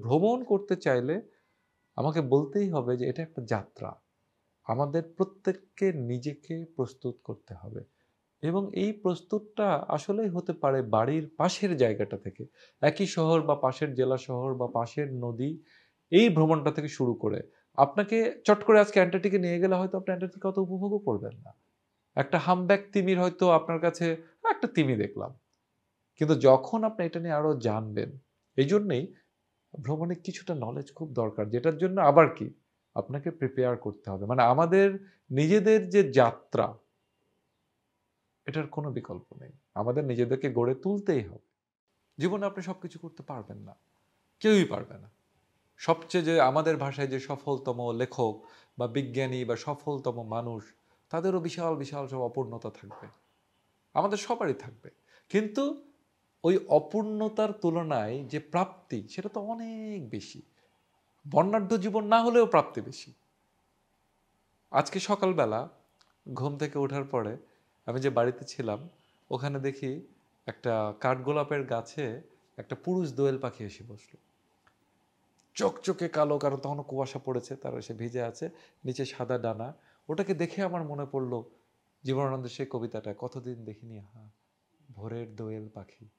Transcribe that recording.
ভ্রমণ করতে চাইলে আমাকে বলতেই হবে যে এটা একটা যাত্রা। আমাদের প্রত্যেককে নিজেকে প্রস্তুত করতে হবে এবং এই প্রস্তুতটা আসলেই হতে পারে বাড়ির পাশের জায়গাটা থেকে। একই শহর বা পাশের জেলা শহর বা পাশের নদী, এই ভ্রমণটা থেকে শুরু করে। আপনাকে চট করে আজকে অ্যান্টার্কটিকা নিয়ে গেলে হয়তো আপনি অ্যান্টার্কটিকা অত উপভোগও করবেন না। একটা হামব্যাক তিমির হয়তো আপনার কাছে একটা তিমি দেখলাম। কিন্তু যখন আপনি এটা নিয়ে আরো জানবেন, এইজন্যেই ভ্রমণে কিছুটা নলেজ খুব দরকার। যেটার জন্য আবার কি? আপনাকে প্রিপেয়ার করতে হবে। মানে আমাদের নিজেদের যে যাত্রা, এটার কোনো বিকল্প নেই। আমাদের নিজেদেরকে গড়ে তুলতেই হবে। জীবনে আপনি সবকিছু করতে পারবেন না। কেউই পারবে না। সবচেয়ে যে আমাদের ভাষায় যে সফলতম লেখক বা বিজ্ঞানী বা সফলতম মানুষ, তাদেরও বিশাল, বিশাল সব অপূর্ণতা থাকবে। আমাদের সবারই থাকবে। কিন্তু ওই অপূর্ণতার তুলনায় যে প্রাপ্তি, সেটা তো অনেক বেশি। বর্ণাঢ্য জীবন না হলেও প্রাপ্তি বেশি। আজকে সকালবেলা ঘুম থেকে ওঠার পরে আমি যে বাড়িতে ছিলাম, ওখানে দেখি একটা কাঠগোলাপের গাছে একটা পুরুষ দোয়েল পাখি এসে বসলো। চকচকে কালো, কারণ তখনও কুয়াশা পড়েছে, তার সে ভিজে আছে, নিচে সাদা ডানা। ওটাকে দেখে আমার মনে পড়লো জীবনানন্দের সেই কবিতাটা, কতদিন দেখিনি হা ভোরের দোয়েল পাখি।